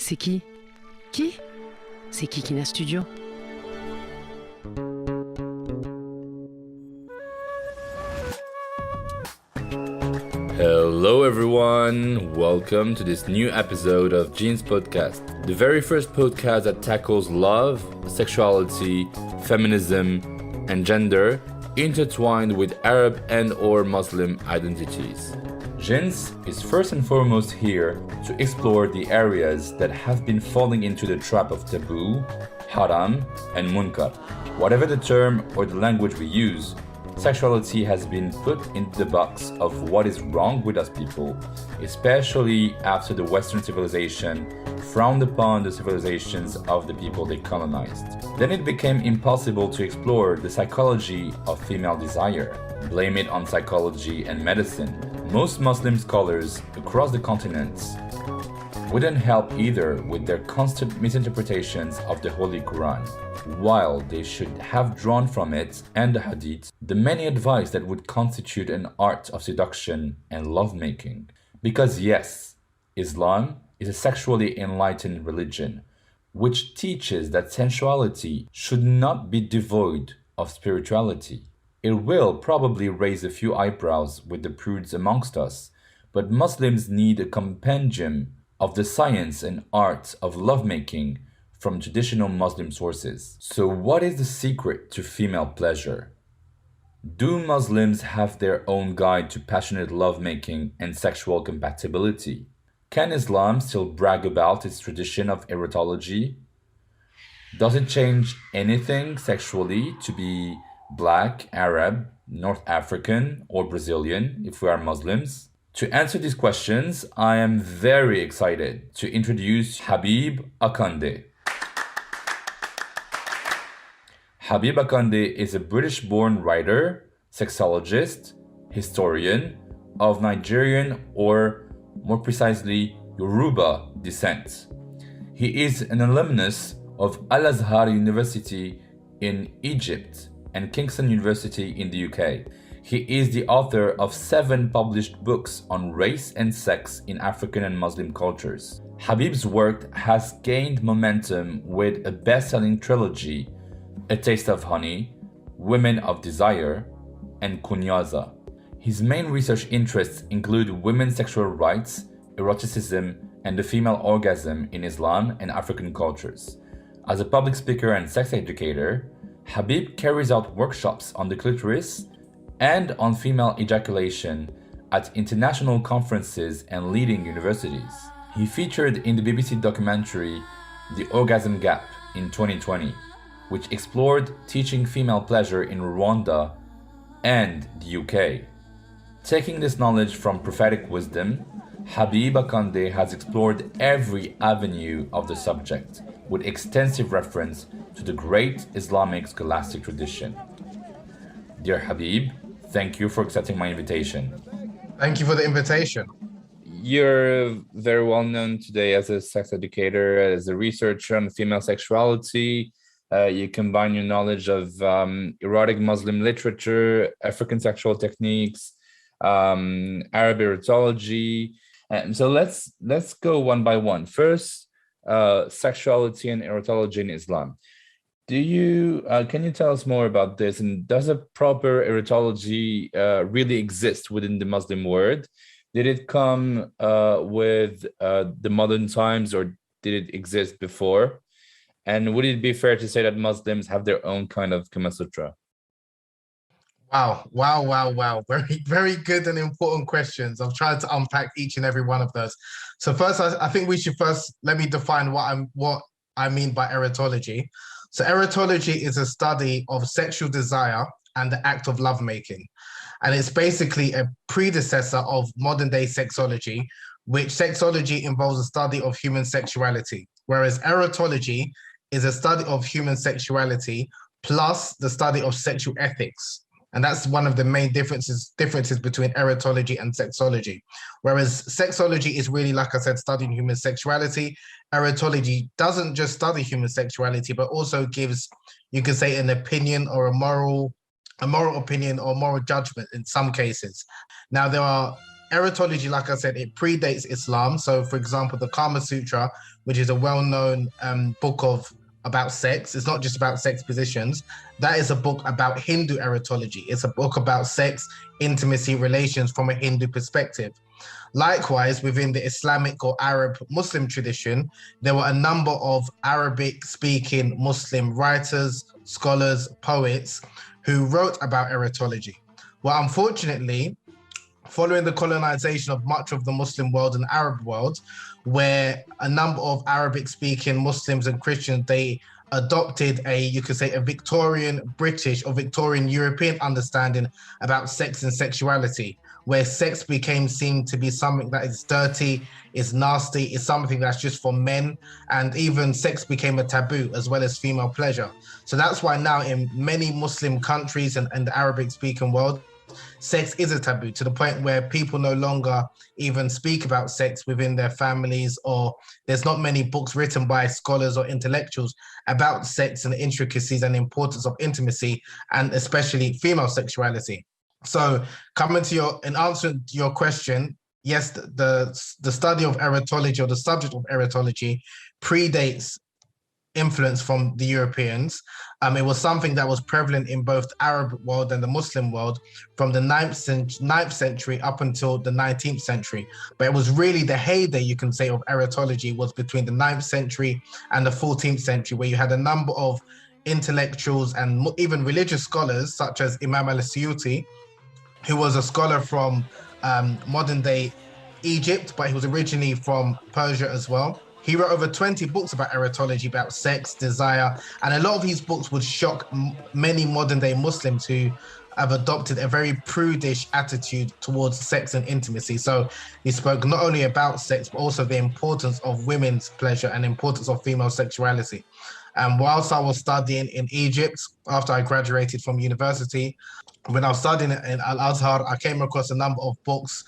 C'est qui? Qui? C'est Kikina Studio. Hello everyone, welcome to this new episode of JINS podcast, the very first podcast that tackles love, sexuality, feminism, and gender intertwined with Arab and or Muslim identities. JINS is first and foremost here to explore the areas that have been falling into the trap of taboo, haram, and munkar. Whatever the term or the language we use, sexuality has been put into the box of what is wrong with us people, especially after the Western civilization frowned upon the civilizations of the people they colonized. Then it became impossible to explore the psychology of female desire. Blame it on psychology and medicine. Most Muslim scholars across the continents wouldn't help either with their constant misinterpretations of the Holy Quran, while they should have drawn from it and the Hadith the many advice that would constitute an art of seduction and lovemaking. Because yes, Islam is a sexually enlightened religion, which teaches that sensuality should not be devoid of spirituality. It will probably raise a few eyebrows with the prudes amongst us, but Muslims need a compendium of the science and art of lovemaking from traditional Muslim sources. So what is the secret to female pleasure? Do Muslims have their own guide to passionate lovemaking and sexual compatibility? Can Islam still brag about its tradition of erotology? Does it change anything sexually to be Black, Arab, North African, or Brazilian if we are Muslims? To answer these questions, I am very excited to introduce Habeeb AKANDE. Habeeb AKANDE is a British-born writer, sexologist, historian of Nigerian or more precisely Yoruba descent. He is an alumnus of al-Azhar University in Egypt and Kingston University in the UK. He is the author of 7 published books on race and sex in African and Muslim cultures. Habib's work has gained momentum with a best-selling trilogy, A Taste of Honey, Women of Desire, and Kunyaza. His main research interests include women's sexual rights, eroticism, and the female orgasm in Islam and African cultures. As a public speaker and sex educator, Habib carries out workshops on the clitoris and on female ejaculation at international conferences and leading universities. He featured in the BBC documentary The Orgasm Gap in 2020, which explored teaching female pleasure in Rwanda and the UK. Taking this knowledge from prophetic wisdom, Habeeb AKANDE has explored every avenue of the subject with extensive reference to the great Islamic scholastic tradition. Dear Habib, thank you for accepting my invitation. Thank you for the invitation. You're very well known today as a sex educator, as a researcher on female sexuality. You combine your knowledge of erotic Muslim literature, African sexual techniques, Arab erotology. And so let's go one by one. First, sexuality and erotology in Islam. Can you tell us more about this? And does a proper erotology really exist within the Muslim world? Did it come with the modern times, or did it exist before? And would it be fair to say that Muslims have their own kind of Kama Sutra? Wow. Very, very good and important questions. I've tried to unpack each and every one of those. So first, I think we should let me define what I mean by erotology. So erotology is a study of sexual desire and the act of lovemaking. And it's basically a predecessor of modern day sexology, which sexology involves a study of human sexuality, whereas erotology is a study of human sexuality plus the study of sexual ethics. And that's one of the main differences between erotology and sexology. Whereas sexology is really, like I said, studying human sexuality. Erotology doesn't just study human sexuality, but also gives, you could say, an opinion or a moral opinion or moral judgment in some cases. Now, there are erotology, like I said, it predates Islam. So, for example, the Kama Sutra, which is a well-known book about sex. It's not just about sex positions. That is a book about Hindu erotology. It's a book about sex, intimacy, relations from a Hindu perspective. Likewise, within the Islamic or Arab Muslim tradition, there were a number of Arabic-speaking Muslim writers, scholars, poets who wrote about erotology. Well, unfortunately, following the colonization of much of the Muslim world and Arab world, where a number of Arabic-speaking Muslims and Christians, they adopted you could say, a Victorian British or Victorian European understanding about sex and sexuality, where sex became seen to be something that is dirty, is nasty, is something that's just for men, and even sex became a taboo as well as female pleasure. So that's why now in many Muslim countries and the Arabic-speaking world, sex is a taboo, to the point where people no longer even speak about sex within their families, or there's not many books written by scholars or intellectuals about sex and the intricacies and importance of intimacy, and especially female sexuality. So in answering to your question, yes, the study of erotology, or the subject of erotology, predates influence from the Europeans. It was something that was prevalent in both the Arab world and the Muslim world from the 9th century up until the 19th century. But it was really the heyday, you can say, of erotology was between the 9th century and the 14th century, where you had a number of intellectuals and even religious scholars, such as Imam al-Suyuti, who was a scholar from modern day Egypt, but he was originally from Persia as well. He wrote over 20 books about erotology, about sex, desire, and a lot of his books would shock many modern day Muslims who have adopted a very prudish attitude towards sex and intimacy. So he spoke not only about sex, but also the importance of women's pleasure and importance of female sexuality. And whilst I was studying in Egypt, after I graduated from university, when I was studying in al-Azhar, I came across a number of books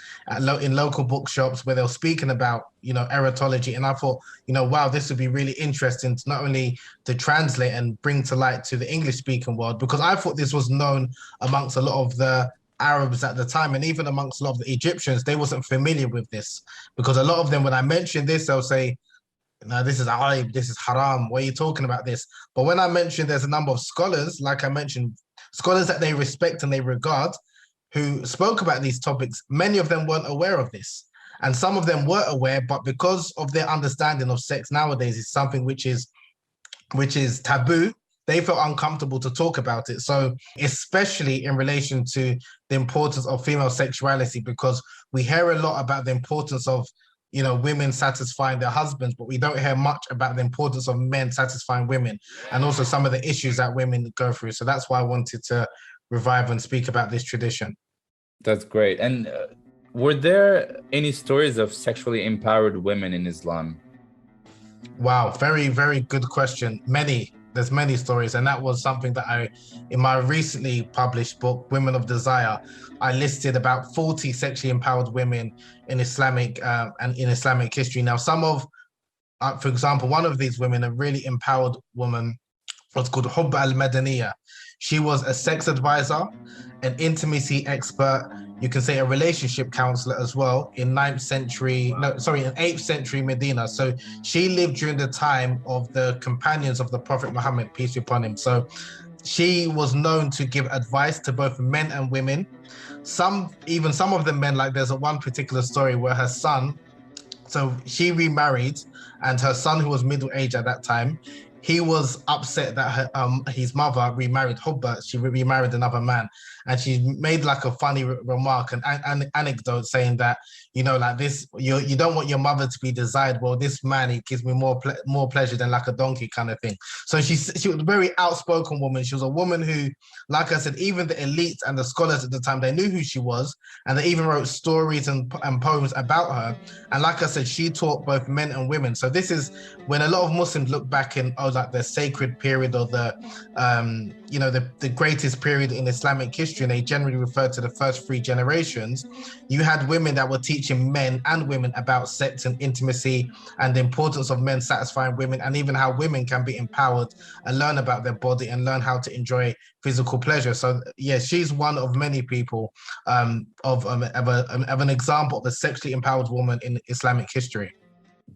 in local bookshops where they were speaking about, erotology. And I thought, wow, this would be really interesting to not only to translate and bring to light to the English speaking world, because I thought this was known amongst a lot of the Arabs at the time, and even amongst a lot of the Egyptians, they wasn't familiar with this, because a lot of them, when I mention this, they'll say, no, this is aib, this is haram, why are you talking about this? But when I mentioned there's a number of scholars, like I mentioned, scholars that they respect and they regard, who spoke about these topics, many of them weren't aware of this. And some of them were aware, but because of their understanding of sex nowadays is something which is taboo, they felt uncomfortable to talk about it. So especially in relation to the importance of female sexuality, because we hear a lot about the importance of women satisfying their husbands, but we don't hear much about the importance of men satisfying women, and also some of the issues that women go through. So that's why I wanted to revive and speak about this tradition. That's great. And were there any stories of sexually empowered women in Islam? Wow, very, very good question. There's many stories, and that was something that in my recently published book, Women of Desire, I listed about 40 sexually empowered women in Islamic and in Islamic history. Now, for example, one of these women, a really empowered woman, was called Habib al-Madaniya. She was a sex advisor, an intimacy expert, you can say a relationship counselor as well, in 8th century Medina. So she lived during the time of the companions of the Prophet Muhammad, peace be upon him. So she was known to give advice to both men and women. Some of the men, like there's one particular story where her son, so she remarried, and her son, who was middle-aged at that time, he was upset that his mother remarried Hubba. She remarried another man, and she made like a funny remark, an anecdote, saying that, like this, you don't want your mother to be desired. Well, this man, he gives me more pleasure than like a donkey, kind of thing. So she was a very outspoken woman. She was a woman who, like I said, even the elites and the scholars at the time, they knew who she was, and they even wrote stories and poems about her. And like I said, she taught both men and women. So this is when a lot of Muslims look back in, like the sacred period, or the the greatest period in Islamic history, and they generally refer to the first 3 generations, you had women that were teaching men and women about sex and intimacy and the importance of men satisfying women, and even how women can be empowered and learn about their body and learn how to enjoy physical pleasure. So yeah, she's one of many people of an example of a sexually empowered woman in Islamic history.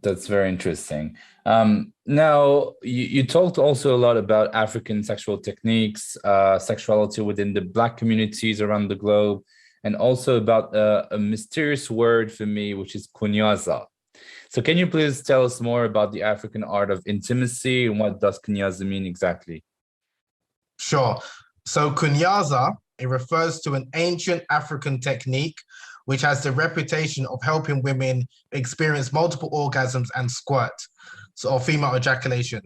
That's very interesting. Now, you talked also a lot about African sexual techniques, sexuality within the Black communities around the globe, and also about a mysterious word for me, which is kunyaza. So can you please tell us more about the African art of intimacy, and what does kunyaza mean exactly? Sure. So kunyaza, it refers to an ancient African technique which has the reputation of helping women experience multiple orgasms and squirt, or female ejaculation.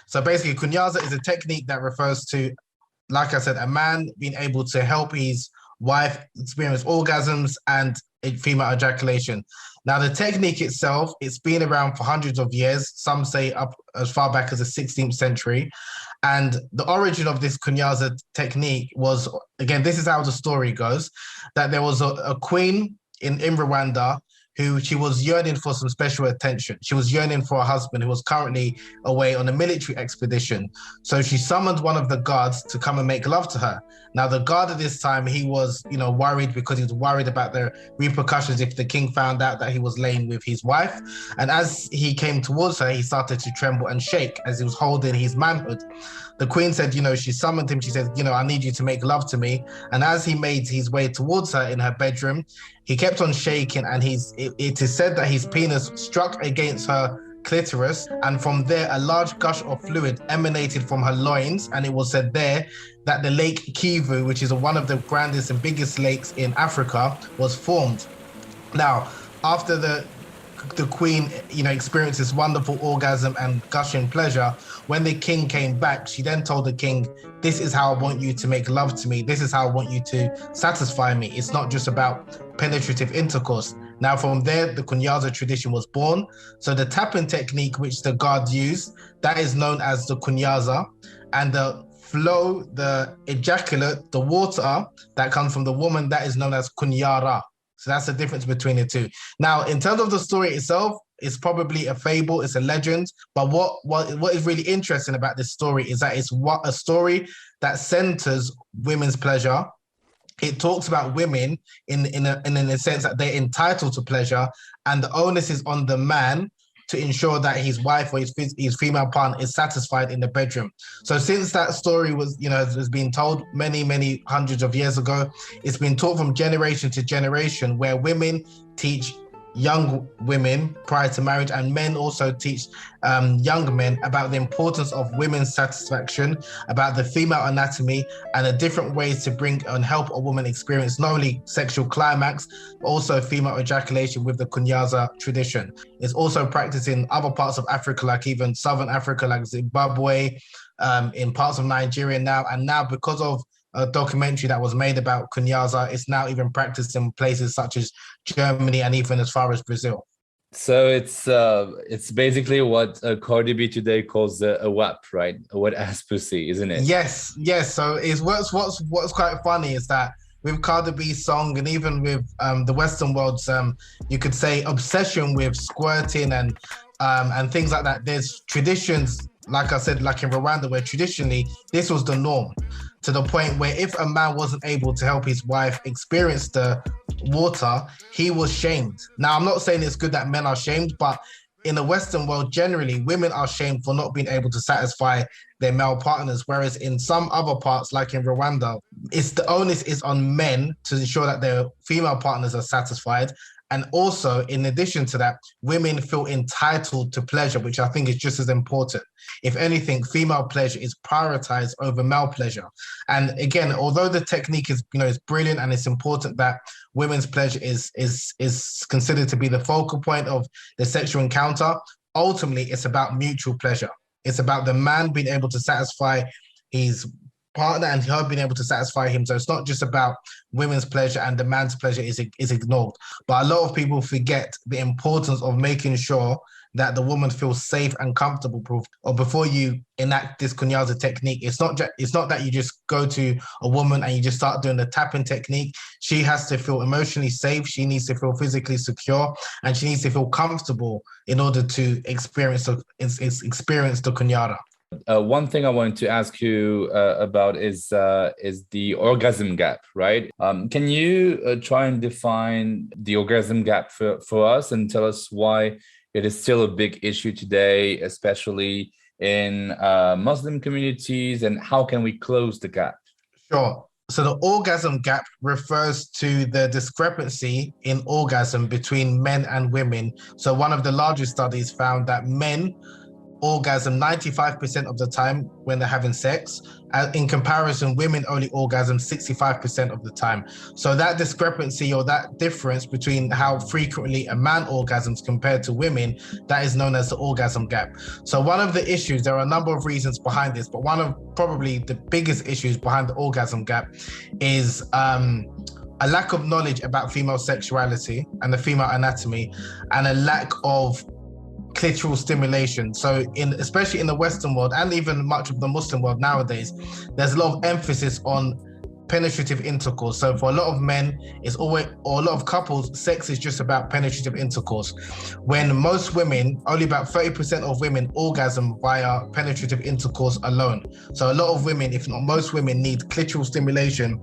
So basically, kunyaza is a technique that refers to, like I said, a man being able to help his wife experience orgasms and female ejaculation. Now, the technique itself, it's been around for hundreds of years. Some say up as far back as the 16th century. And the origin of this kunyaza technique was, again, this is how the story goes, that there was a queen in Rwanda who she was yearning for some special attention. She was yearning for a husband who was currently away on a military expedition. So she summoned one of the guards to come and make love to her. Now, the guard at this time, he was, worried because he was worried about the repercussions if the king found out that he was laying with his wife. And as he came towards her, he started to tremble and shake as he was holding his manhood. The queen said, she summoned him. She said, I need you to make love to me. And as he made his way towards her in her bedroom, he kept on shaking, and it is said that his penis struck against her clitoris, and from there a large gush of fluid emanated from her loins, and it was said there that the Lake Kivu, which is one of the grandest and biggest lakes in Africa, was formed. Now, after the queen, experienced this wonderful orgasm and gushing pleasure, when the king came back, she then told the king, this is how I want you to make love to me. This is how I want you to satisfy me. It's not just about penetrative intercourse. Now, from there, the kunyaza tradition was born. So the tapping technique, which the guard used, that is known as the kunyaza, and the flow, the ejaculate, the water that comes from the woman, that is known as kunyara. So that's the difference between the two. Now, in terms of the story itself, it's probably a fable, it's a legend. But what is really interesting about this story is that it's a story that centers women's pleasure. It talks about women in a sense that they're entitled to pleasure, and the onus is on the man to ensure that his wife or his female partner is satisfied in the bedroom. So since that story was, has been told many hundreds of years ago, it's been taught from generation to generation, where women teach young women prior to marriage, and men also teach young men about the importance of women's satisfaction, about the female anatomy, and the different ways to bring and help a woman experience not only sexual climax, but also female ejaculation with the kunyaza tradition. It's also practiced in other parts of Africa, like even Southern Africa, like Zimbabwe, in parts of Nigeria now. And now, because of a documentary that was made about kunyaza, it's now even practiced in places such as Germany and even as far as Brazil. So it's basically what Cardi B today calls a WAP, right? A wet ass pussy, isn't it? Yes. So it's what's quite funny is that with Cardi B's song, and even with the Western world's, you could say, obsession with squirting and things like that, there's traditions, like I said, like in Rwanda, where traditionally this was the norm, to the point where if a man wasn't able to help his wife experience the water, he was shamed. Now, I'm not saying it's good that men are shamed, but in the Western world, generally, women are shamed for not being able to satisfy their male partners. Whereas in some other parts, like in Rwanda, the onus is on men to ensure that their female partners are satisfied. And also, in addition to that, women feel entitled to pleasure, which I think is just as important. If anything, female pleasure is prioritized over male pleasure. And again, although the technique is, is brilliant, and it's important that women's pleasure is considered to be the focal point of the sexual encounter, ultimately it's about mutual pleasure. It's about the man being able to satisfy his partner and her being able to satisfy him. So it's not just about women's pleasure and the man's pleasure is ignored. But a lot of people forget the importance of making sure that the woman feels safe and comfortable or before you enact this Kunyaza technique. It's not that you just go to a woman and you just start doing the tapping technique. She has to feel emotionally safe. She needs to feel physically secure, and she needs to feel comfortable in order to experience the Kunyaza. One thing I wanted to ask you about is the orgasm gap, right? Can you try and define the orgasm gap for us and tell us why it is still a big issue today, especially in Muslim communities, and how can we close the gap? Sure. So the orgasm gap refers to the discrepancy in orgasm between men and women. So one of the largest studies found that men orgasm 95% of the time when they're having sex. In comparison, women only orgasm 65% of the time. So that discrepancy or that difference between how frequently a man orgasms compared to women, that is known as the orgasm gap. So one of the issues, there are a number of reasons behind this, but one of probably the biggest issues behind the orgasm gap is a lack of knowledge about female sexuality and the female anatomy, and a lack of clitoral stimulation. So especially in the Western world and even much of the Muslim world nowadays, there's a lot of emphasis on penetrative intercourse. So for a lot of men, or a lot of couples, sex is just about penetrative intercourse. When most women, only about 30% of women orgasm via penetrative intercourse alone. So a lot of women, if not most women, need clitoral stimulation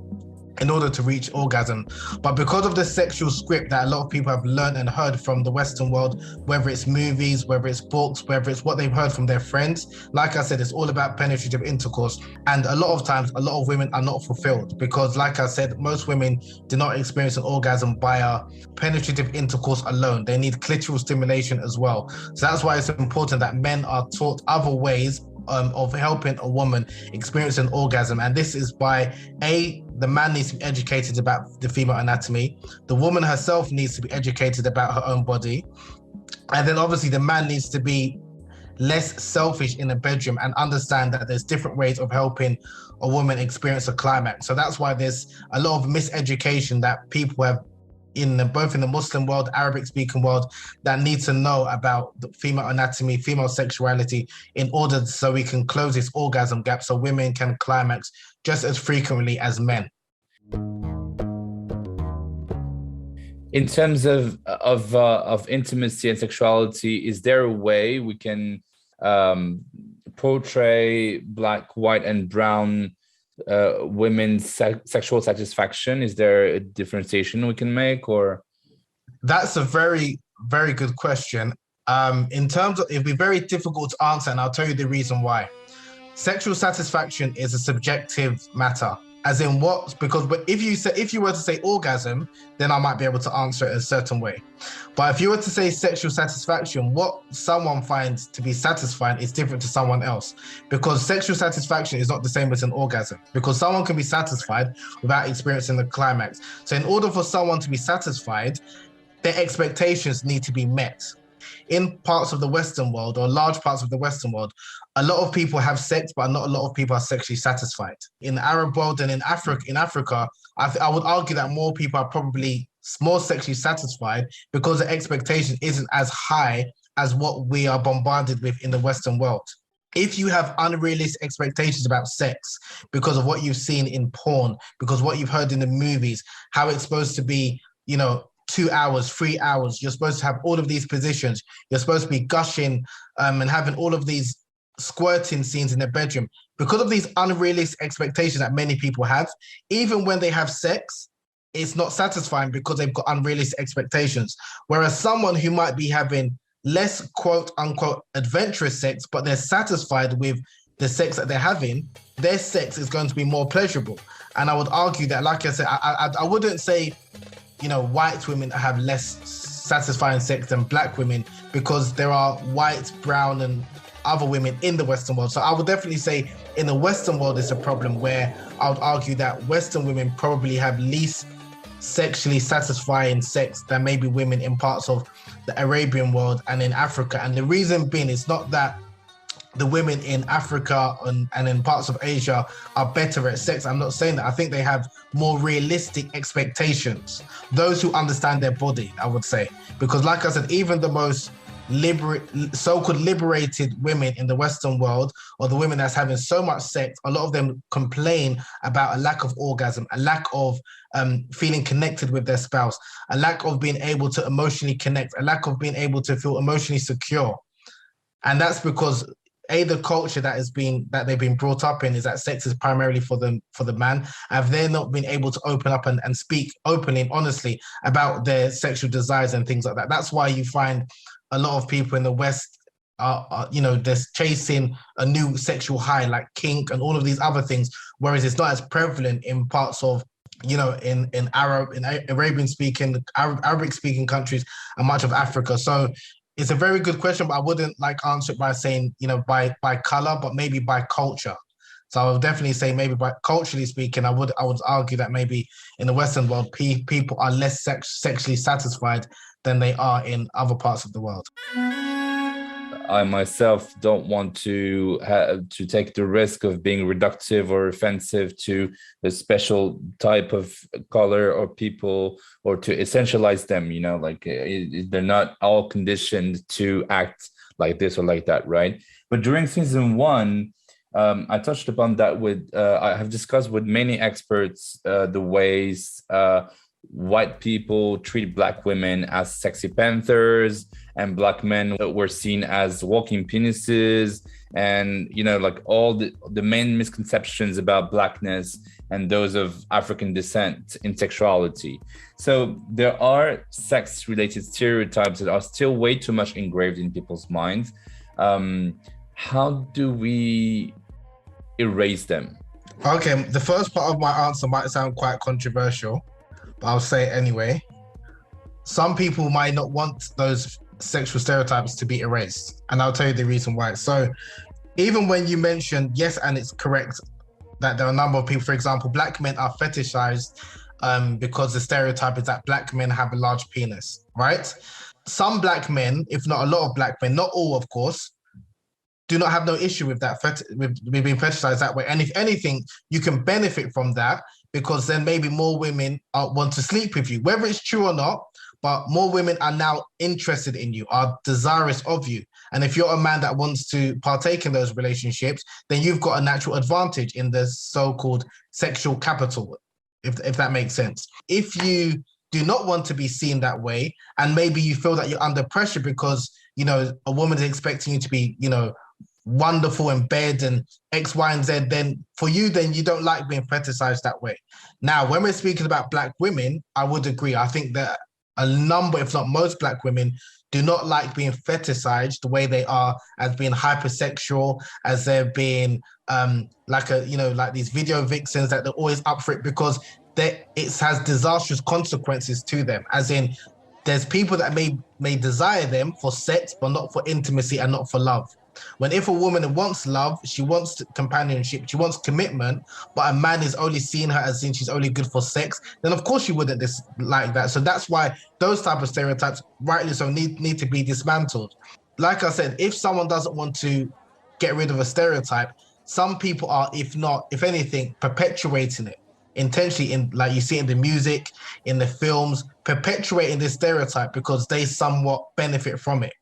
in order to reach orgasm. But because of the sexual script that a lot of people have learned and heard from the Western world, whether it's movies, whether it's books, whether it's what they've heard from their friends, like I said, it's all about penetrative intercourse. And a lot of times, a lot of women are not fulfilled because, like I said, most women do not experience an orgasm via penetrative intercourse alone. They need clitoral stimulation as well. So that's why it's important that men are taught other ways of helping a woman experience an orgasm. And this is by the man needs to be educated about the female anatomy. The woman herself needs to be educated about her own body. And then obviously the man needs to be less selfish in the bedroom and understand that there's different ways of helping a woman experience a climax. So that's why there's a lot of miseducation that people have both in the Muslim world, Arabic speaking world, that need to know about the female anatomy, female sexuality, in order so we can close this orgasm gap so women can climax just as frequently as men. In terms of intimacy and sexuality, is there a way we can portray Black, white, and brown women's sexual satisfaction? Is there a differentiation we can make, or? That's a very, very good question. In terms of, it'd be very difficult to answer, and I'll tell you the reason why. Sexual satisfaction is a subjective matter. As in what? Because if you were to say orgasm, then I might be able to answer it a certain way. But if you were to say sexual satisfaction, what someone finds to be satisfying is different to someone else. Because sexual satisfaction is not the same as an orgasm. Because someone can be satisfied without experiencing the climax. So in order for someone to be satisfied, their expectations need to be met. In parts of the Western world, or large parts of the Western world, a lot of people have sex, but not a lot of people are sexually satisfied. In the Arab world and in Africa, I would argue that more people are probably more sexually satisfied because the expectation isn't as high as what we are bombarded with in the Western world. If you have unrealistic expectations about sex because of what you've seen in porn, because what you've heard in the movies, how it's supposed to be, 2 hours, 3 hours, you're supposed to have all of these positions, you're supposed to be gushing and having all of these squirting scenes in the bedroom. Because of these unrealistic expectations that many people have, even when they have sex, it's not satisfying because they've got unrealistic expectations. Whereas someone who might be having less quote unquote adventurous sex, but they're satisfied with the sex that they're having, their sex is going to be more pleasurable. And I would argue that, like I said, I wouldn't say white women have less satisfying sex than Black women, because there are white, brown, and other women in the Western world. So I would definitely say in the Western world, it's a problem where I would argue that Western women probably have least sexually satisfying sex than maybe women in parts of the Arabian world and in Africa. And the reason being, it's not that the women in Africa and in parts of Asia are better at sex. I'm not saying that. I think they have more realistic expectations. Those who understand their body, I would say. Because like I said, even the most so-called liberated women in the Western world, or the women that's having so much sex, a lot of them complain about a lack of orgasm, a lack of feeling connected with their spouse, a lack of being able to emotionally connect, a lack of being able to feel emotionally secure. And that's because the culture that they've been brought up in is that sex is primarily for the man, and they're not been able to open up and speak openly and honestly about their sexual desires and things like that. That's why you find a lot of people in the West are they're chasing a new sexual high like kink and all of these other things, whereas it's not as prevalent in parts of in Arabic speaking countries and much of Africa. So it's a very good question, but I wouldn't answer it by saying, by color, but maybe by culture. So I would definitely say maybe by culturally speaking, I would argue that maybe in the Western world, people are less sexually satisfied than they are in other parts of the world. I myself don't want to take the risk of being reductive or offensive to a special type of color or people, or to essentialize them, they're not all conditioned to act like this or like that, right? But during season 1, I touched upon that I have discussed with many experts the ways white people treat Black women as sexy panthers, and Black men were seen as walking penises, and all the main misconceptions about Blackness and those of African descent in sexuality. So there are sex-related stereotypes that are still way too much engraved in people's minds. How do we erase them? Okay, the first part of my answer might sound quite controversial, but I'll say it anyway. Some people might not want those sexual stereotypes to be erased, and I'll tell you the reason why. So even when you mentioned, yes, and it's correct, that there are a number of people, for example, Black men are fetishized because the stereotype is that Black men have a large penis, right? Some Black men, if not a lot of Black men, not all, of course, do not have no issue with that, with being fetishized that way. And if anything, you can benefit from that, because then maybe more women want to sleep with you, whether it's true or not. But more women are now interested in you, are desirous of you. And if you're a man that wants to partake in those relationships, then you've got a natural advantage in the so-called sexual capital, if that makes sense. If you do not want to be seen that way, and maybe you feel that you're under pressure because, a woman is expecting you to be, wonderful in bed and X, Y, and Z, then you don't like being fetishized that way. Now, when we're speaking about Black women, I would agree. I think that a number, if not most Black women, do not like being fetishized the way they are, as being hypersexual, as they're being like these video vixens that they're always up for it, because it has disastrous consequences to them. As in, there's people that may desire them for sex, but not for intimacy and not for love. When if a woman wants love, she wants companionship, she wants commitment, but a man is only seeing her as in she's only good for sex, then of course she wouldn't like that. So that's why those type of stereotypes, rightly so, need to be dismantled. Like I said, if someone doesn't want to get rid of a stereotype, some people are, if anything, perpetuating it intentionally, like you see in the music, in the films, perpetuating this stereotype because they somewhat benefit from it.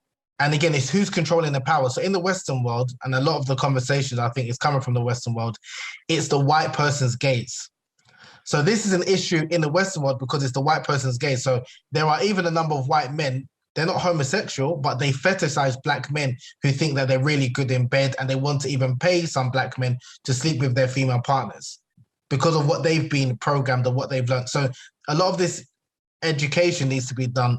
And again, it's who's controlling the power. So in the Western world, and a lot of the conversations I think is coming from the Western world, it's the white person's gaze. So this is an issue in the Western world because it's the white person's gaze. So there are even a number of white men, they're not homosexual, but they fetishize Black men who think that they're really good in bed, and they want to even pay some Black men to sleep with their female partners because of what they've been programmed or what they've learned. So a lot of this education needs to be done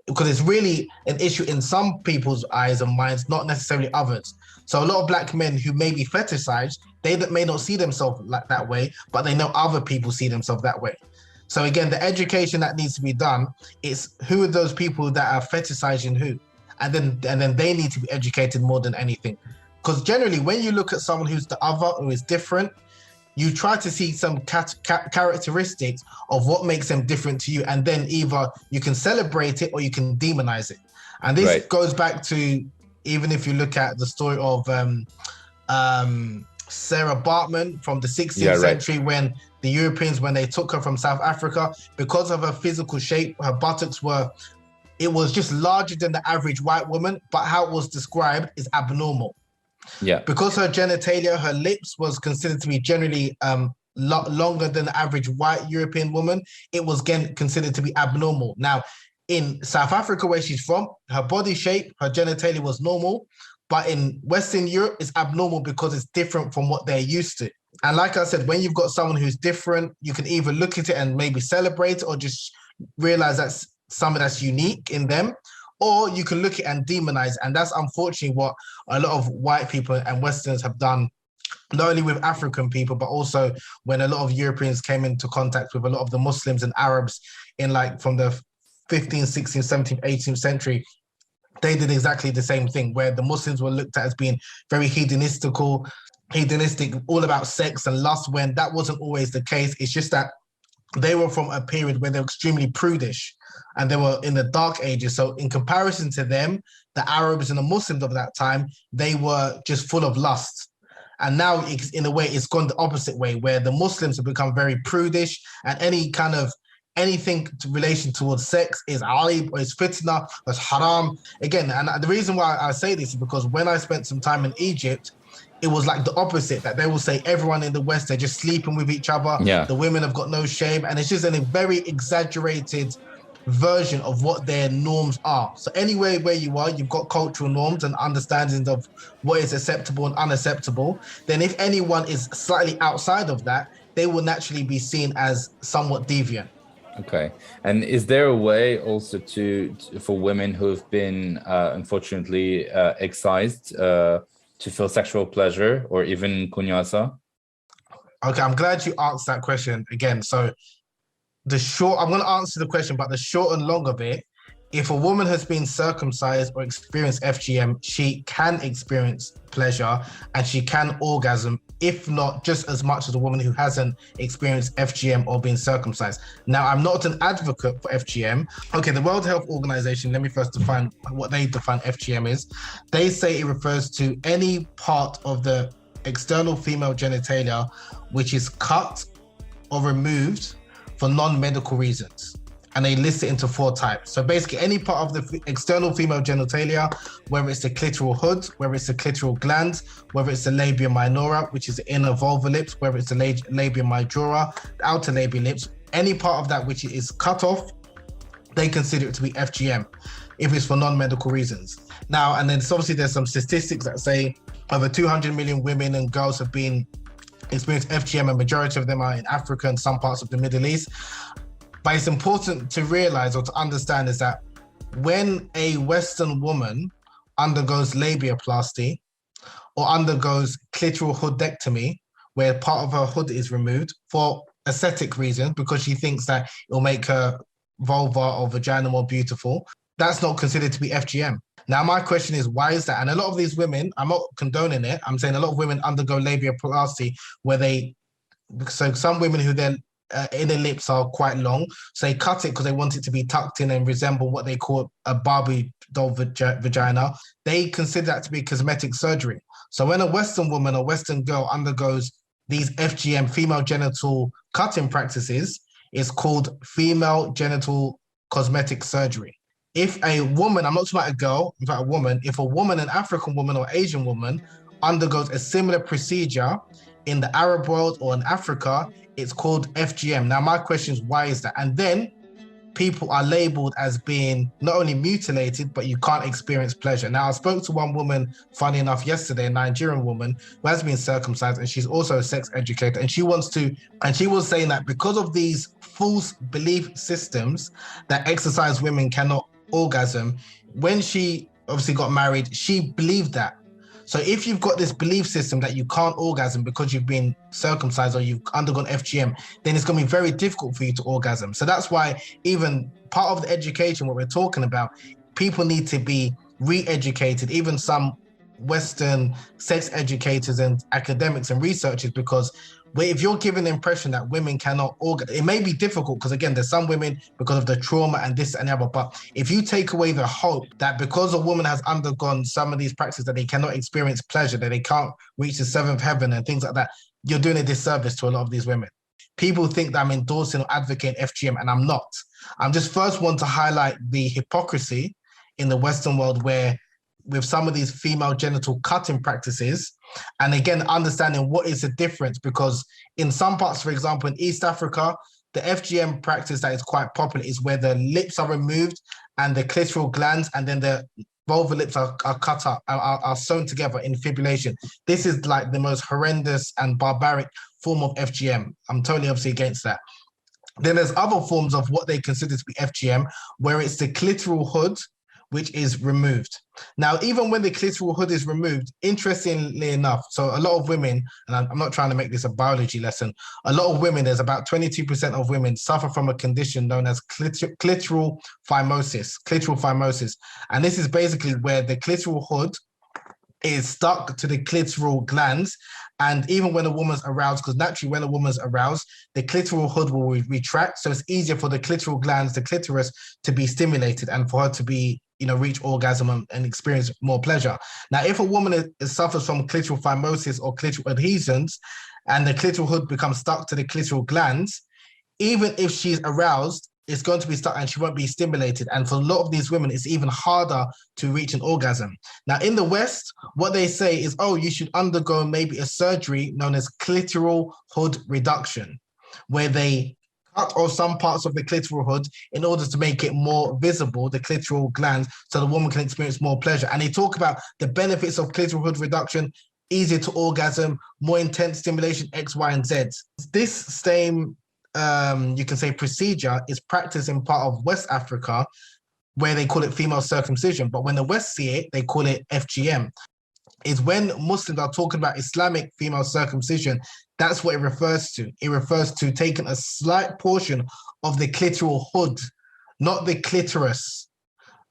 because it's really an issue in some people's eyes and minds, not necessarily others. So a lot of Black men who may be fetishized, they may not see themselves like that way, but they know other people see themselves that way. So again, the education that needs to be done is who are those people that are fetishizing who, and then they need to be educated more than anything. Because generally, when you look at someone who's the other, who is different, you try to see some characteristics of what makes them different to you, and then either you can celebrate it or you can demonize it. And this goes back to, even if you look at the story of Sarah Baartman from the 16th century, when the Europeans, when they took her from South Africa, because of her physical shape, her buttocks were it was just larger than the average white woman, but how it was described is abnormal. Yeah. Because her genitalia, her lips was considered to be generally longer than the average white European woman, it was again considered to be abnormal. Now, in South Africa, where she's from, her body shape, her genitalia was normal, but in Western Europe, it's abnormal because it's different from what they're used to. And like I said, when you've got someone who's different, you can either look at it and maybe celebrate or just realize that's something that's unique in them, or you can look at it and demonize. And that's unfortunately what a lot of white people and Westerners have done, not only with African people, but also when a lot of Europeans came into contact with a lot of the Muslims and Arabs in like from the 15th, 16th, 17th, 18th century. They did exactly the same thing, where the Muslims were looked at as being very hedonistic, all about sex and lust, when that wasn't always the case. It's just that they were from a period where they were extremely prudish and they were in the dark ages. So in comparison to them, the Arabs and the Muslims of that time, they were just full of lust. And now, in a way, it's gone the opposite way, where the Muslims have become very prudish, and anything to relation towards sex is aib, or is fitna, or is haram. Again, and the reason why I say this is because when I spent some time in Egypt, it was like the opposite, that they will say everyone in the West, they're just sleeping with each other. Yeah. The women have got no shame. And it's just a very exaggerated version of what their norms are. So anywhere where you are, you've got cultural norms and understandings of what is acceptable and unacceptable. Then if anyone is slightly outside of that, they will naturally be seen as somewhat deviant. Okay. And is there a way also for women who've been unfortunately excised to feel sexual pleasure or even kunyaza? Okay, I'm glad you asked that question again. So I'm going to answer the question, but the short and long of it, if a woman has been circumcised or experienced FGM, she can experience pleasure and she can orgasm, if not just as much as a woman who hasn't experienced FGM or been circumcised. Now, I'm not an advocate for FGM. Okay, the World Health Organization, let me first define what they define FGM is. They say it refers to any part of the external female genitalia which is cut or removed for non-medical reasons. And they list it into 4 types. So basically any part of the external female genitalia, whether it's the clitoral hood, whether it's the clitoral glands, whether it's the labia minora, which is the inner vulvar lips, whether it's the labia majora, the outer labia lips, any part of that which is cut off, they consider it to be FGM if it's for non-medical reasons. Now, and then obviously there's some statistics that say over 200 million women and girls have been experienced FGM, and majority of them are in Africa and some parts of the Middle East. But it's important to realize or to understand is that when a Western woman undergoes labiaplasty or undergoes clitoral hoodectomy, where part of her hood is removed for aesthetic reasons, because she thinks that it'll make her vulva or vagina more beautiful, that's not considered to be FGM. Now, my question is, why is that? And a lot of these women, I'm not condoning it, I'm saying a lot of women undergo labiaplasty so some women who then inner lips are quite long, so they cut it because they want it to be tucked in and resemble what they call a Barbie doll vagina. They consider that to be cosmetic surgery. So when a Western woman or Western girl undergoes these FGM, female genital cutting practices, it's called female genital cosmetic surgery. If a woman, I'm not talking about a girl, in fact a woman, if a woman, an African woman or Asian woman undergoes a similar procedure in the Arab world or in Africa, it's called FGM. Now, my question is, why is that? And then people are labeled as being not only mutilated, but you can't experience pleasure. Now, I spoke to one woman, funny enough, yesterday, a Nigerian woman who has been circumcised, and she's also a sex educator. And she was saying that because of these false belief systems that exercise women cannot orgasm, when she obviously got married, she believed that. So if you've got this belief system that you can't orgasm because you've been circumcised or you've undergone FGM, then it's going to be very difficult for you to orgasm. So that's why even part of the education, what we're talking about, people need to be re-educated, even some Western sex educators and academics and researchers, because if you're giving the impression that women cannot orgasm, it may be difficult because, again, there's some women because of the trauma and this and the other. But if you take away the hope that because a woman has undergone some of these practices that they cannot experience pleasure, that they can't reach the 7th heaven and things like that, you're doing a disservice to a lot of these women. people think that I'm endorsing or advocating FGM, and I'm not. I'm just first want to highlight the hypocrisy in the Western world where with some of these female genital cutting practices, and again, understanding what is the difference, because in some parts, for example, in East Africa, the FGM practice that is quite popular is where the lips are removed and the clitoral glands, and then the vulvar lips are cut up, are sewn together in fibrillation. This is like the most horrendous and barbaric form of FGM. I'm totally obviously against that. Then there's other forms of what they consider to be FGM, where it's the clitoral hood, which is removed. Now, even when the clitoral hood is removed, interestingly enough, so a lot of women, and I'm not trying to make this a biology lesson, a lot of women, there's about 22% of women suffer from a condition known as clitoral phimosis. And this is basically where the clitoral hood is stuck to the clitoral glands. And even when a woman's aroused, because naturally when a woman's aroused, the clitoral hood will retract. So it's easier for the clitoral glands, the clitoris, to be stimulated and for her to be, reach orgasm and experience more pleasure. Now, if a woman suffers from clitoral phimosis or clitoral adhesions, and the clitoral hood becomes stuck to the clitoral glands, even if she's aroused, it's going to be stuck and she won't be stimulated. And for a lot of these women, it's even harder to reach an orgasm. Now, in the West, what they say is, you should undergo maybe a surgery known as clitoral hood reduction, where they cut off some parts of the clitoral hood in order to make it more visible, the clitoral gland, so the woman can experience more pleasure. And they talk about the benefits of clitoral hood reduction: easier to orgasm, more intense stimulation, X, Y, and Z. This same you can say procedure is practiced in part of West Africa, where they call it female circumcision. But when the West see it, they call it FGM. Is when Muslims are talking about Islamic female circumcision, that's what it refers to. It refers to taking a slight portion of the clitoral hood, not the clitoris.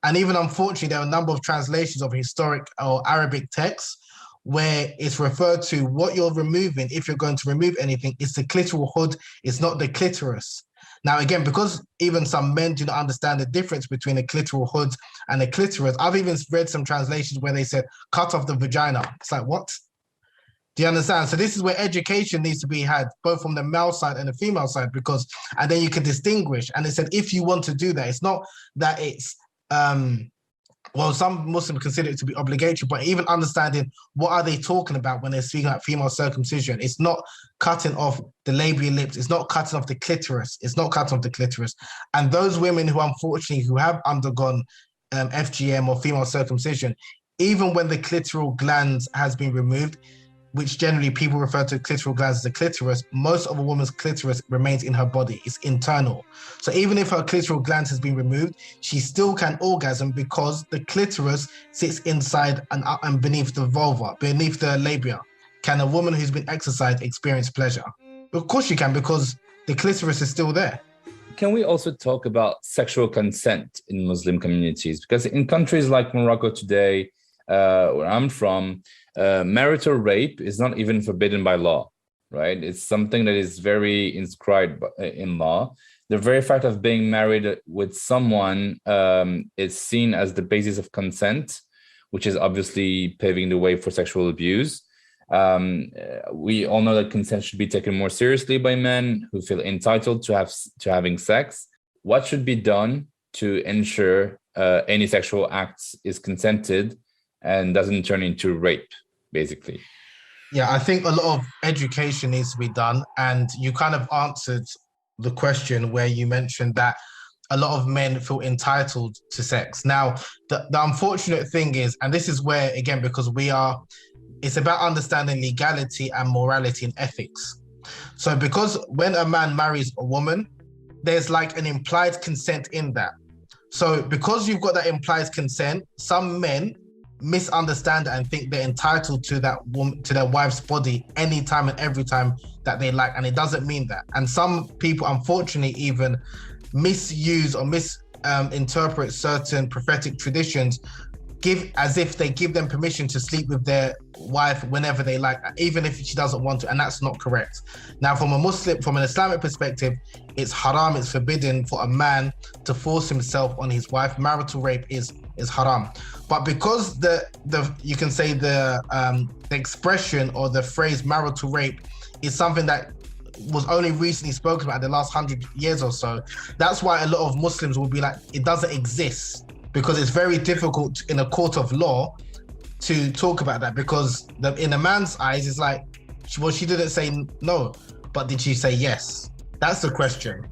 And even unfortunately, there are a number of translations of historic or Arabic texts where it's referred to what you're removing, if you're going to remove anything, it's the clitoral hood, it's not the clitoris. Now, again, because even some men do not understand the difference between the clitoral hood and the clitoris, I've even read some translations where they said, cut off the vagina. It's like, what? Do you understand? So this is where education needs to be had, both from the male side and the female side, and then you can distinguish. And they said, if you want to do that, it's not that it's, some Muslims consider it to be obligatory, but even understanding what are they talking about when they're speaking about female circumcision. It's not cutting off the labial lips. It's not cutting off the clitoris. It's not cutting off the clitoris. And those women who have undergone FGM or female circumcision, even when the clitoral glands has been removed, which generally people refer to clitoral glands as the clitoris, most of a woman's clitoris remains in her body. It's internal. So even if her clitoral gland has been removed, she still can orgasm because the clitoris sits inside and beneath the vulva, beneath the labia. Can a woman who's been exercised experience pleasure? Of course she can, because the clitoris is still there. Can we also talk about sexual consent in Muslim communities? Because in countries like Morocco today, where I'm from, marital rape is not even forbidden by law, right? It's something that is very inscribed in law. The very fact of being married with someone is seen as the basis of consent, which is obviously paving the way for sexual abuse. We all know that consent should be taken more seriously by men who feel entitled to having sex. What should be done to ensure any sexual acts is consented and doesn't turn into rape, basically? Yeah, I think a lot of education needs to be done. And you kind of answered the question where you mentioned that a lot of men feel entitled to sex. Now, the unfortunate thing is, and this is where, again, because it's about understanding legality and morality and ethics. So because when a man marries a woman, there's like an implied consent in that. So because you've got that implied consent, some men misunderstand and think they're entitled to that woman, to their wife's body anytime and every time that they like, and it doesn't mean that. And some people, unfortunately, even misuse or misinterpret certain prophetic traditions, as if they give them permission to sleep with their wife whenever they like, even if she doesn't want to, and that's not correct. Now, from an Islamic perspective, it's haram, it's forbidden for a man to force himself on his wife. Marital rape is haram. But because you can say the expression or the phrase marital rape is something that was only recently spoken about in the last 100 years or so. That's why a lot of Muslims will be like, it doesn't exist, because it's very difficult in a court of law to talk about that, because in a man's eyes, it's like, well, she didn't say no, but did she say yes? That's the question.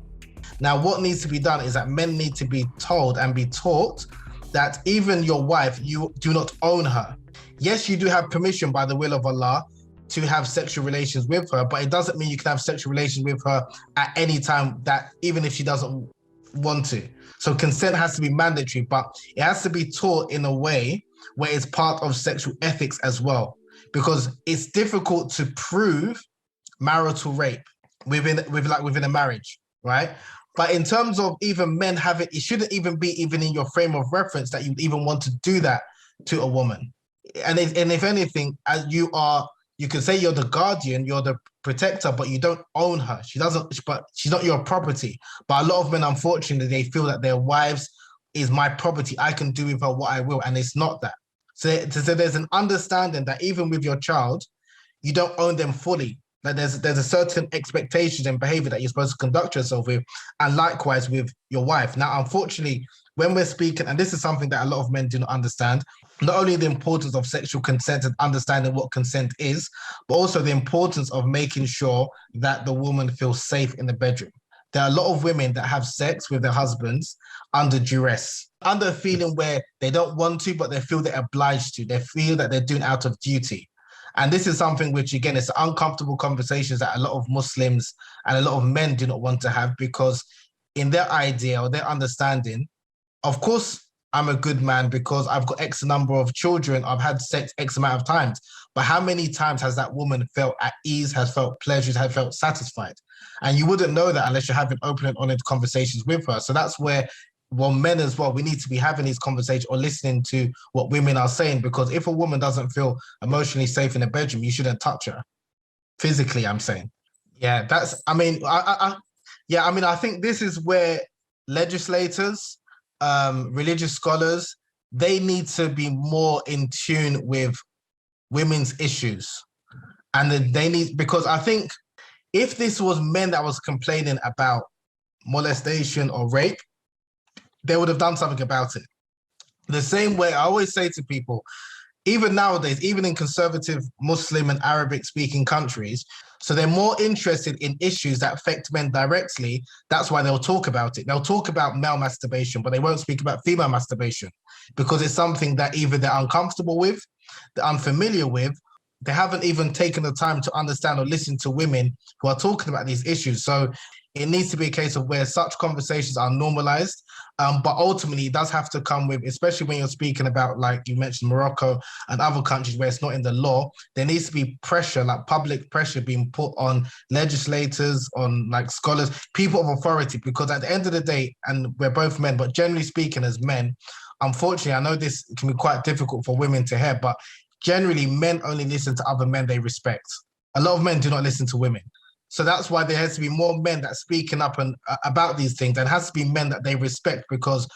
Now, what needs to be done is that men need to be told and be taught that even your wife, you do not own her. Yes, you do have permission by the will of Allah to have sexual relations with her, but it doesn't mean you can have sexual relations with her at any time, that even if she doesn't want to. So consent has to be mandatory, but it has to be taught in a way where it's part of sexual ethics as well, because it's difficult to prove marital rape within a marriage, right? But in terms of even men having, it shouldn't even be even in your frame of reference that you'd even want to do that to a woman. And if anything, as you can say you're the guardian, you're the protector, but you don't own her. But she's not your property. But a lot of men, unfortunately, they feel that their wives is my property. I can do with her what I will, and it's not that. So there's an understanding that even with your child, you don't own them fully. Like there's a certain expectations and behavior that you're supposed to conduct yourself with, and likewise with your wife. Now, unfortunately, when we're speaking, and this is something that a lot of men do not understand, not only the importance of sexual consent and understanding what consent is, but also the importance of making sure that the woman feels safe in the bedroom. There are a lot of women that have sex with their husbands under duress, under a feeling where they don't want to, but they feel they're obliged to. They feel that they're doing out of duty. And this is something which, again, it's uncomfortable conversations that a lot of Muslims and a lot of men do not want to have, because in their idea or their understanding, of course, I'm a good man because I've got X number of children, I've had sex X amount of times. But how many times has that woman felt at ease, has felt pleasures, has felt satisfied? And you wouldn't know that unless you're having open and honest conversations with her. So that's where, well, men as well, we need to be having these conversations or listening to what women are saying, because if a woman doesn't feel emotionally safe in the bedroom, you shouldn't touch her. Physically, I'm saying. Yeah, I think this is where legislators, religious scholars, they need to be more in tune with women's issues. And they need, because I think if this was men that was complaining about molestation or rape, they would have done something about it. The same way I always say to people, even nowadays, even in conservative Muslim and Arabic speaking countries, so they're more interested in issues that affect men directly. That's why they'll talk about it. They'll talk about male masturbation, but they won't speak about female masturbation, because it's something that either they're uncomfortable with, they're unfamiliar with, they haven't even taken the time to understand or listen to women who are talking about these issues. So it needs to be a case of where such conversations are normalized. But ultimately, it does have to come with, especially when you're speaking about, like you mentioned, Morocco and other countries where it's not in the law, there needs to be pressure, like public pressure being put on legislators, on like scholars, people of authority, because at the end of the day, and we're both men, but generally speaking as men, unfortunately, I know this can be quite difficult for women to hear, but generally men only listen to other men they respect. A lot of men do not listen to women. So that's why there has to be more men that are speaking up and about these things. And it has to be men that they respect, because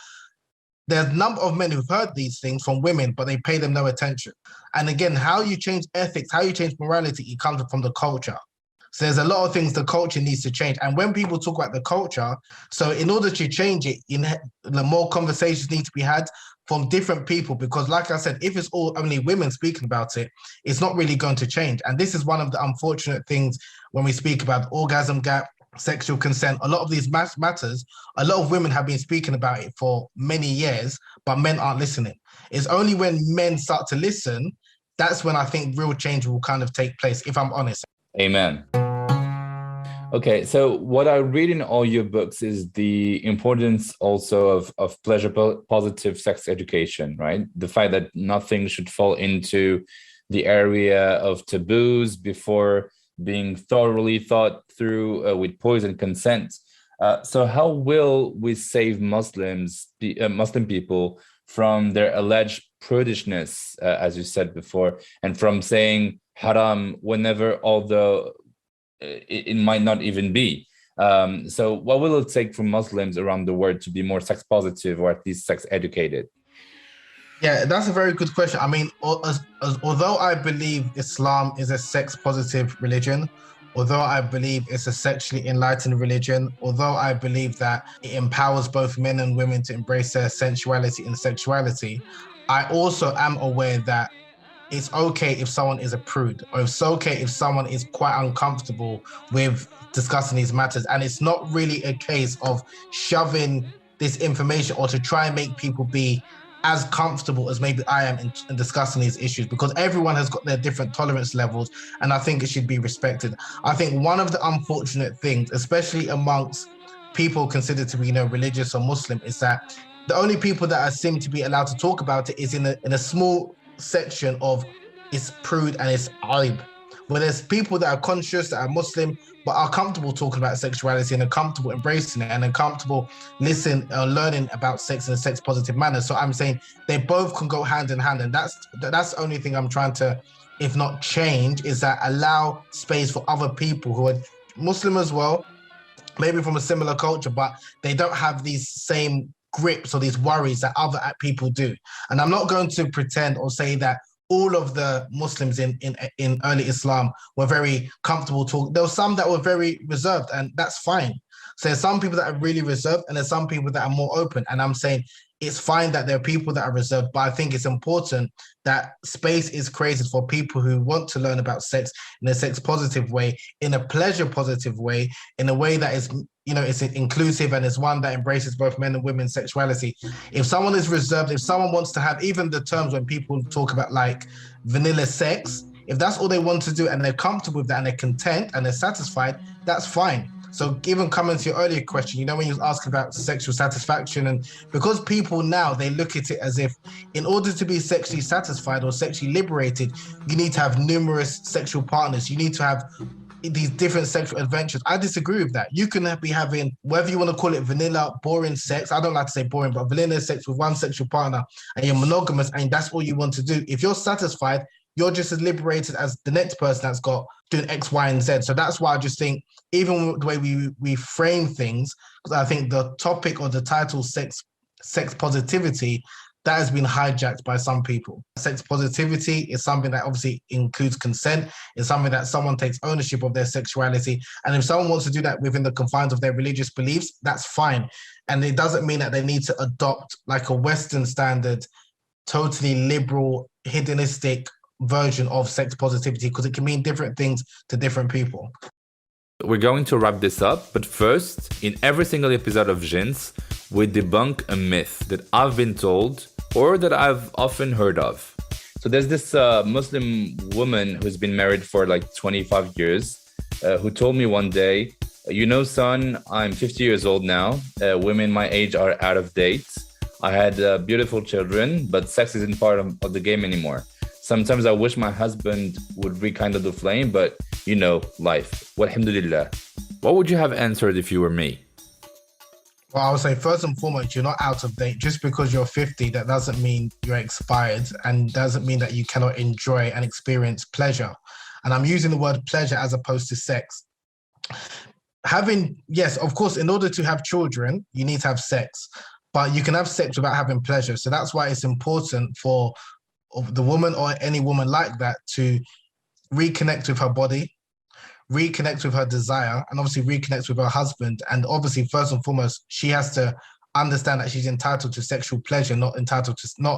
there's a number of men who've heard these things from women, but they pay them no attention. And again, how you change ethics, how you change morality, it comes from the culture. So there's a lot of things the culture needs to change. And when people talk about the culture, so in order to change it, the more conversations need to be had from different people, because like I said, if it's all only women speaking about it, it's not really going to change. And this is one of the unfortunate things when we speak about orgasm gap, sexual consent, a lot of these matters, a lot of women have been speaking about it for many years, but men aren't listening. It's only when men start to listen, that's when I think real change will kind of take place, if I'm honest. Amen. Okay, so what I read in all your books is the importance also of pleasure-positive sex education, right? The fact that nothing should fall into the area of taboos before being thoroughly thought through with poise and consent. So how will we save Muslim people from their alleged prudishness, as you said before, and from saying haram whenever, although it might not even be? So what will it take for Muslims around the world to be more sex positive, or at least sex educated? Yeah, that's a very good question. I mean, although I believe Islam is a sex positive religion, although I believe it's a sexually enlightened religion, although I believe that it empowers both men and women to embrace their sensuality and sexuality, I also am aware that it's okay if someone is a prude, or it's okay if someone is quite uncomfortable with discussing these matters. And it's not really a case of shoving this information or to try and make people be as comfortable as maybe I am in discussing these issues, because everyone has got their different tolerance levels, and I think it should be respected. I think one of the unfortunate things, especially amongst people considered to be, religious or Muslim, is that the only people that seem to be allowed to talk about it is in a small section of it's prude and it's aib, where there's people that are conscious, that are Muslim, but are comfortable talking about sexuality and are comfortable embracing it and are comfortable listening or learning about sex in a sex positive manner. So I'm saying they both can go hand in hand, and that's the only thing I'm trying to, if not change, is that allow space for other people who are Muslim as well, maybe from a similar culture, but they don't have these same grips or these worries that other people do. And I'm not going to pretend or say that all of the Muslims in early Islam were very comfortable talking. There were some that were very reserved, and that's fine. So there's some people that are really reserved, and there's some people that are more open. And I'm saying it's fine that there are people that are reserved, but I think it's important that space is created for people who want to learn about sex in a sex positive way, in a pleasure positive way, in a way that is, it's inclusive and is one that embraces both men and women's sexuality. If someone is reserved, if someone wants to have even the terms when people talk about like vanilla sex, if that's all they want to do and they're comfortable with that and they're content and they're satisfied, that's fine. So even coming to your earlier question, when you was asking about sexual satisfaction, and because people now, they look at it as if in order to be sexually satisfied or sexually liberated, you need to have numerous sexual partners. You need to have these different sexual adventures. I disagree with that. You can be having, whether you want to call it vanilla, boring sex. I don't like to say boring, but vanilla sex with one sexual partner, and you're monogamous and that's all you want to do. If you're satisfied, you're just as liberated as the next person that's got doing X, Y, and Z. So that's why I just think, even the way we frame things, because I think the topic or the title sex positivity, that has been hijacked by some people. Sex positivity is something that obviously includes consent. It's something that someone takes ownership of their sexuality. And if someone wants to do that within the confines of their religious beliefs, that's fine. And it doesn't mean that they need to adopt like a Western standard, totally liberal, hedonistic version of sex positivity, because it can mean different things to different people. We're going to wrap this up, but first, in every single episode of JINS, we debunk a myth that I've been told or that I've often heard of. So there's this Muslim woman who's been married for like 25 years who told me one day, son, I'm 50 years old now. Women my age are out of date. I had beautiful children, but sex isn't part of the game anymore. Sometimes I wish my husband would rekindle the flame, but life. Walhamdulillah. What would you have answered if you were me? Well, I would say first and foremost, you're not out of date. Just because you're 50, that doesn't mean you're expired, and doesn't mean that you cannot enjoy and experience pleasure. And I'm using the word pleasure as opposed to sex. Yes, of course, in order to have children, you need to have sex, but you can have sex without having pleasure. So that's why it's important for the woman or any woman like that to reconnect with her body, reconnect with her desire, and obviously reconnect with her husband. And obviously, first and foremost, she has to understand that she's entitled to sexual pleasure, not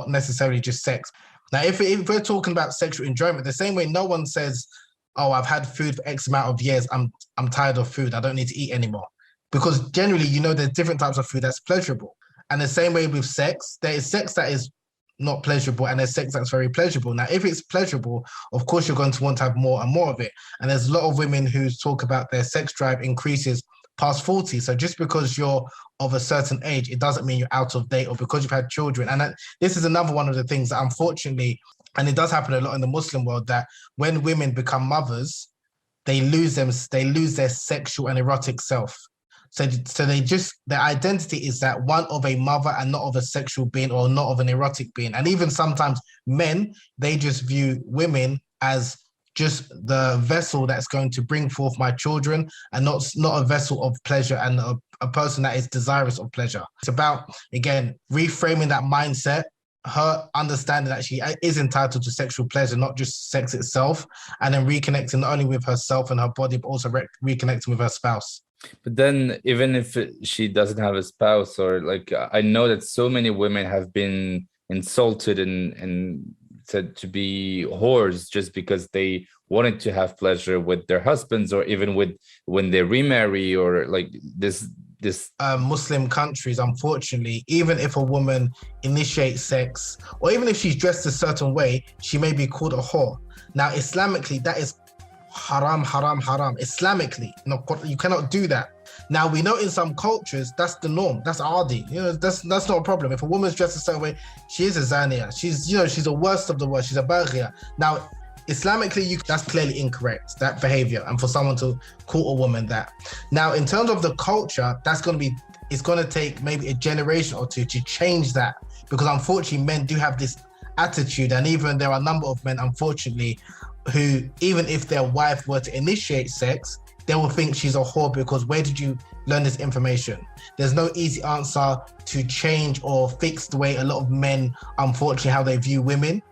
necessarily just sex. Now, if we're talking about sexual enjoyment, the same way no one says, oh, I've had food for X amount of years, I'm tired of food, I don't need to eat anymore. Because generally, there's different types of food that's pleasurable. And the same way with sex, there is sex that is not pleasurable, and there's sex that's very pleasurable. Now, if it's pleasurable, of course, you're going to want to have more and more of it. And there's a lot of women who talk about their sex drive increases past 40. So just because you're of a certain age, it doesn't mean you're out of date, or because you've had children. And this is another one of the things that, unfortunately, and it does happen a lot in the Muslim world, that when women become mothers, they lose their sexual and erotic self. So their identity is that one of a mother and not of a sexual being, or not of an erotic being. And even sometimes men, they just view women as just the vessel that's going to bring forth my children, and not a vessel of pleasure and a person that is desirous of pleasure. It's about, again, reframing that mindset her understanding that she is entitled to sexual pleasure, not just sex itself, and then reconnecting not only with herself and her body, but also reconnecting with her spouse. But then, even if she doesn't have a spouse, or like, I know that so many women have been insulted and said to be whores just because they wanted to have pleasure with their husbands, or even with when they remarry, or like this Muslim countries, unfortunately, even if a woman initiates sex, or even if she's dressed a certain way, she may be called a whore. Now, Islamically, that is haram, haram, haram. Islamically, no, you cannot do that. Now, we know in some cultures that's the norm. That's ardi. That's not a problem. If a woman's dressed a certain way, she is a zania. She's the worst of the worst. She's a baghia. Now, Islamically, that's clearly incorrect, that behavior, and for someone to call a woman that. Now, in terms of the culture, it's going to take maybe a generation or two to change that, because unfortunately, men do have this attitude, and even there are a number of men, unfortunately, who, even if their wife were to initiate sex, they will think she's a whore, because where did you learn this information? There's no easy answer to change or fix the way a lot of men, unfortunately, how they view women.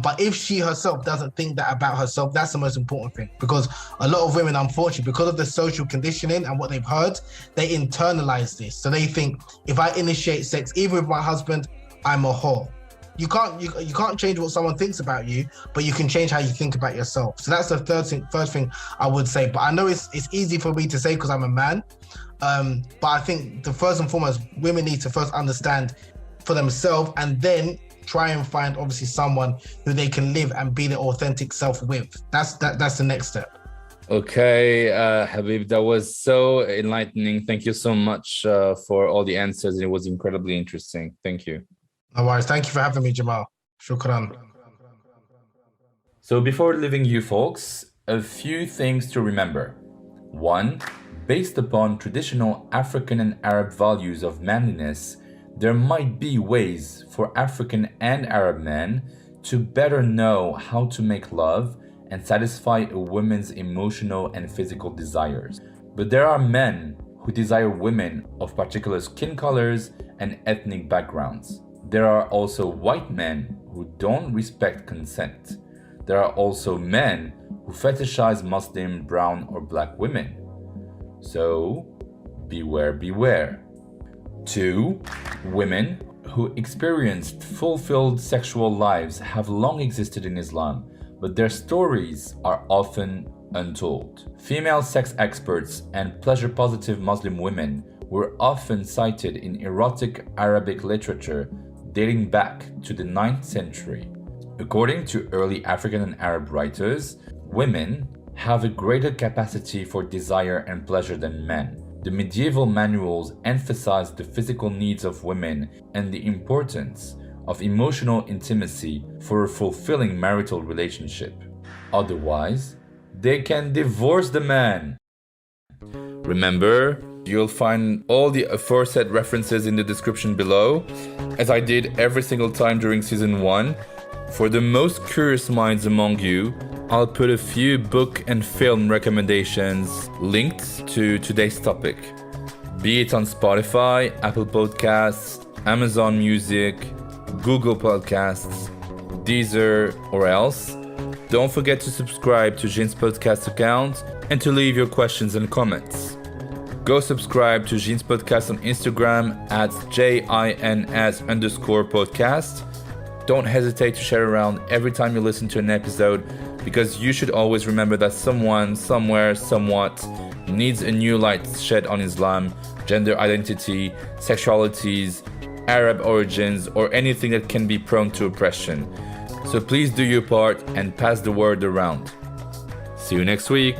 But if she herself doesn't think that about herself, that's the most important thing, because a lot of women, unfortunately, because of the social conditioning and what they've heard, they internalize this. So they think, if I initiate sex, even with my husband, I'm a whore. You can't change what someone thinks about you, but you can change how you think about yourself. So that's the first thing I would say. But I know it's easy for me to say because I'm a man. But I think the first and foremost, women need to first understand for themselves, and then try and find obviously someone who they can live and be their authentic self with. That's the next step. Okay, Habib, that was so enlightening. Thank you so much for all the answers. It was incredibly interesting. Thank you. No worries. Thank you for having me, Jamal. Shukran. So before leaving you folks, a few things to remember. 1. Based upon traditional African and Arab values of manliness, there might be ways for African and Arab men to better know how to make love and satisfy a woman's emotional and physical desires. But there are men who desire women of particular skin colors and ethnic backgrounds. There are also white men who don't respect consent. There are also men who fetishize Muslim, brown, or black women. So, beware, beware. 2. Women who experienced fulfilled sexual lives have long existed in Islam, but their stories are often untold. Female sex experts and pleasure-positive Muslim women were often cited in erotic Arabic literature dating back to the 9th century. According to early African and Arab writers, women have a greater capacity for desire and pleasure than men. The medieval manuals emphasized the physical needs of women and the importance of emotional intimacy for a fulfilling marital relationship. Otherwise, they can divorce the man. Remember, you'll find all the aforesaid references in the description below, as I did every single time during season 1. For the most curious minds among you, I'll put a few book and film recommendations linked to today's topic, be it on Spotify, Apple Podcasts, Amazon Music, Google Podcasts, Deezer, or else. Don't forget to subscribe to JINS Podcast account and to leave your questions and comments. Go subscribe to JINS Podcast on Instagram at JINS_podcast. Don't hesitate to share around every time you listen to an episode, because you should always remember that someone, somewhere, somewhat needs a new light shed on Islam, gender identity, sexualities, Arab origins, or anything that can be prone to oppression. So please do your part and pass the word around. See you next week.